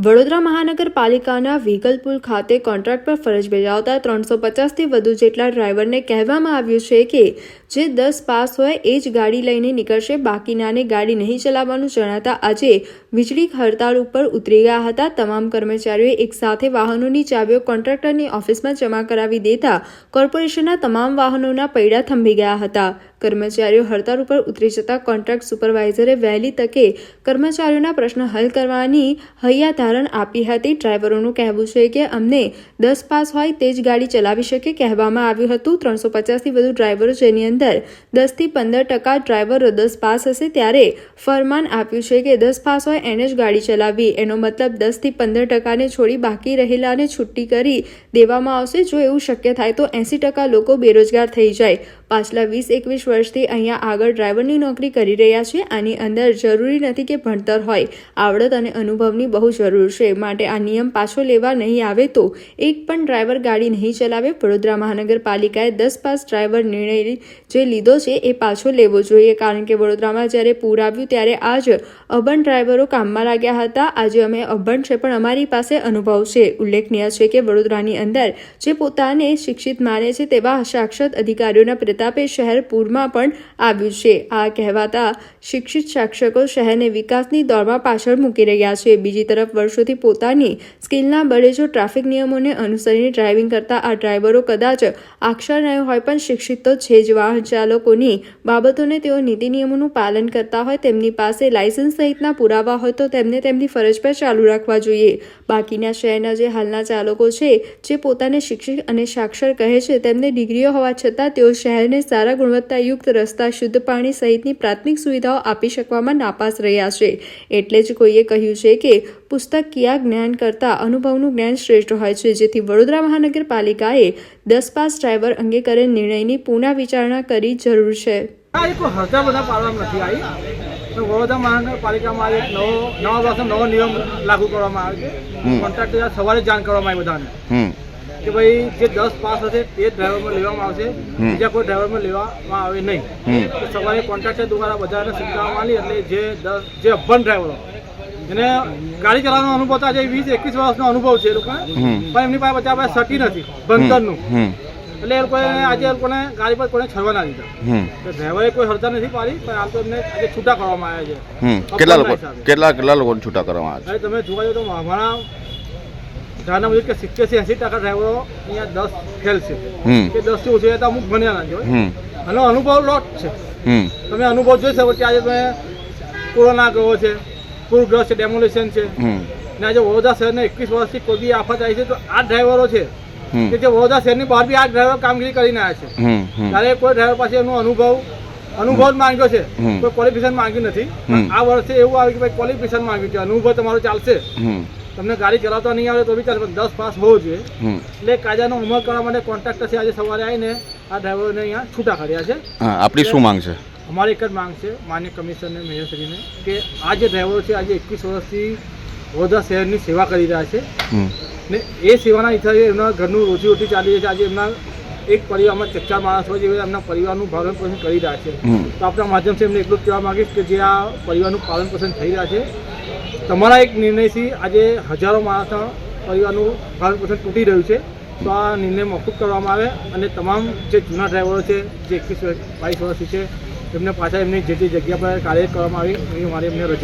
વડોદરા મહાનગરપાલિકાના વિગલપુલ ખાતે કોન્ટ્રાક્ટ પર ફરજ બજાવતા 350થી વધુ જેટલા ડ્રાઈવરને કહેવામાં આવ્યું છે કે જે 10 પાસ હોય એ જ ગાડી લઈને નીકળશે, બાકીનાને ગાડી નહીં ચલાવવાનું જણાતા આજે વીજળી હડતાળ ઉપર ઉતરી ગયા હતા। તમામ કર્મચારીઓએ એકસાથે વાહનોની ચાવીઓ કોન્ટ્રાક્ટરની ઓફિસમાં જમા કરાવી દેતા કોર્પોરેશનના તમામ વાહનોના પૈડા થંભી ગયા હતા। કર્મચારીઓ હડતાળ ઉપર ઉતરી જતા કોન્ટ્રાક્ટ સુપરવાઇઝરે વહેલી તકે કર્મચારીઓના પ્રશ્ન હલ કરવાની હૈયાધારણ આપી હતી। ડ્રાઈવરોનું કહેવું છે કે અમને 10 પાસ હોય તે જ ગાડી ચલાવી શકે કહેવામાં આવ્યું હતું। 350થી વધુ ડ્રાઈવરો, જેની અંદર 10 થી 15% ડ્રાઈવરો 10 પાસ હશે, ત્યારે ફરમાન આપ્યું છે કે 10 પાસ હોય એને જ ગાડી ચલાવવી। એનો મતલબ 10 થી 15%ને છોડી બાકી રહેલાને છુટ્ટી કરી દેવામાં આવશે। જો એવું શક્ય થાય તો 80% લોકો બેરોજગાર થઈ જાય। પાછલા 20-21 વર્ષથી અહીંયા આગળ ડ્રાઈવરની નોકરી કરી રહ્યા છે। આની અંદર જરૂરી નથી કે ભણતર હોય, આવડત અને અનુભવની બહુ જરૂર છે, માટે આ નિયમ પાછો લેવા નહીં આવે તો એક પણ ડ્રાઈવર ગાડી નહીં ચલાવે। વડોદરા મહાનગરપાલિકાએ 10 પાસ ડ્રાઈવર નિર્ણય જે લીધો છે એ પાછો લેવો જોઈએ, કારણ કે વડોદરામાં જ્યારે પૂર આવ્યું ત્યારે આ જ અભણ ડ્રાઈવરો કામમાં લાગ્યા હતા। આજે અમે અભણ છે પણ અમારી પાસે અનુભવ છે। ઉલ્લેખનીય છે કે વડોદરાની અંદર જે પોતાને શિક્ષિત માને છે તેવા સાક્ષાત અધિકારીઓના પ્રતાપે શહેર પૂરમાં પણ આવ્યું છે। આ કહેવાતા શિક્ષિત શાસકો શહેરને વિકાસની દોડમાં પાછળ મૂકી રહ્યા છે। બીજી તરફ વર્ષોથી પોતાની સ્કિલના બળે જો ટ્રાફિક નિયમોને અનુસરીને ડ્રાઇવિંગ કરતા આ ડ્રાઈવરો કદાચ અક્ષર ન હોય પણ શિક્ષિત તો છે જ। વાહન ચાલકોની બાબતોને તેઓ નીતિ નિયમોનું પાલન કરતા હોય, તેમની પાસે લાયસન્સ સહિતના પુરાવા હોય તો તેમને તેમની ફરજ પર ચાલુ રાખવા જોઈએ। બાકીના શહેરના જે હાલના ચાલકો છે, જે પોતાને શિક્ષિત અને સાક્ષર કહે છે, તેમને ડિગ્રીઓ હોવા છતાં તેઓ શહેરને સારા ગુણવત્તાયુક્ત રસ્તા, શુદ્ધ પાણી સહિતની પ્રાથમિક સુવિધાઓ આપી શકવામાં નાપાસ રહ્યા છે। એટલે જ કોઈએ કહ્યું છે કે પુસ્તકીય જ્ઞાન કરતાં અનુભવનું જ્ઞાન શ્રેષ્ઠ હોય છે, જેથી વડોદરા મહાનગરપાલિકાએ 10 પાસ ડ્રાઈવર અંગે કરેલ નિર્ણયની પુનઃ વિચારણા કરી જરૂર છે। વડોદરા મહાનગરપાલિકામાં એક નવા વર્ષનો નવો નિયમ લાગુ કરવામાં આવે છે। કોન્ટ્રાક્ટર સવારે જાણ કરવામાં આવી બધાને કે ભાઈ જે 10 પાસ હશે તે ડ્રાઈવરમાં લેવામાં આવશે, બીજા કોઈ ડ્રાઈવરમાં લેવામાં આવે નહીં। સવારે કોન્ટ્રાક્ટર દ્વારા બધાને સમજાવવામાં આવી, એટલે જે અભણ ડ્રાઈવરો એને ગાડી ચલાવવાનો અનુભવ તો આજે 20-21 વર્ષનો અનુભવ છે એ લોકોને, પણ એમની પાસે બધા સર્ટી નથી ભણતરનું, એટલે એ લોકોને આજે એ લોકોને ગાડી પર કોઈને છડવા ના દીધા। ડ્રાઈવરે કોઈ હડતાળ નથી પાડી, પણ આમ તો એમને આજે છૂટા કરવામાં આવ્યા છે। કેટલા લોકો છૂટા કરવામાં આવ્યા છે? તમે જોવા જાવ તો અમારા જાણવા મળ્યું કે 70-80% ડ્રાઈવરો અહીંયા 10 ફેલ છે, કે 10 થી ઓછી તો અમુક ભણ્યા નથી હોય, આનો અનુભવ લોટ છે। તમે અનુભવ જોઈ શકો કે આજે તમે કોરોના ગયો છે, પૂરગ્રસ્ત છે, ડેમોલેશન છે, ને આજે વડોદરા શહેરને 21 વર્ષથી કોઈ બી આફત આવી છે તો આ ડ્રાઈવરો છે કે જે વડોદરા શહેરની બહાર બી આ ડ્રાઈવર કામગીરી કરીને આવ્યા છે। ત્યારે કોઈ ડ્રાઈવર પાસે એનો અનુભવ જ માંગ્યો છે, કોઈ ક્વોલિફિકેશન માંગ્યું નથી। આ વર્ષે એવું આવ્યું કે ભાઈ ક્વોલિફિકેશન માંગ્યું છે, અનુભવ તમારો ચાલશે, તમને ગાડી ચલાવતા નહીં આવે તો બી ચાલે, પણ 10 પાસ હોવો જોઈએ। એટલે કાયદાનો અમલ કરવા માટે કોન્ટ્રાક્ટર છે આજે સવારે આવીને આ ડ્રાઈવરોને અહીંયા છૂટા કર્યા છે। આપણી શું માંગ છે? અમારી એક જ માંગ છે માન્ય કમિશનરને, મેયરશ્રીને, કે આ જે ડ્રાઈવરો છે આજે 21 વર્ષથી વડોદરા શહેરની સેવા કરી રહ્યા છે, ને એ સેવાના હિસાબે એમના ઘરનું રોજીરોટી ચાલી રહી છે। આજે એમના એક પરિવારમાં 4 માણસ હોય છે, એમના પરિવારનું પાલન પોષણ કરી રહ્યા છે। તો આપણા માધ્યમથી એમને એટલું જ કહેવા માંગીશ કે જે આ પરિવારનું પાલન પોષણ થઈ રહ્યા છે, તમારા એક નિર્ણયથી આજે હજારો માણસના પરિવારનું પાલન પોષણ તૂટી રહ્યું છે, તો આ નિર્ણય મોકૂફ કરવામાં આવે અને તમામ જે જૂના ડ્રાઈવરો છે, જે 21-22 વર્ષથી છે, એમને પાછા એમની જે જગ્યા પર કાર્ય કરવામાં આવી એ મારે એમને રજૂ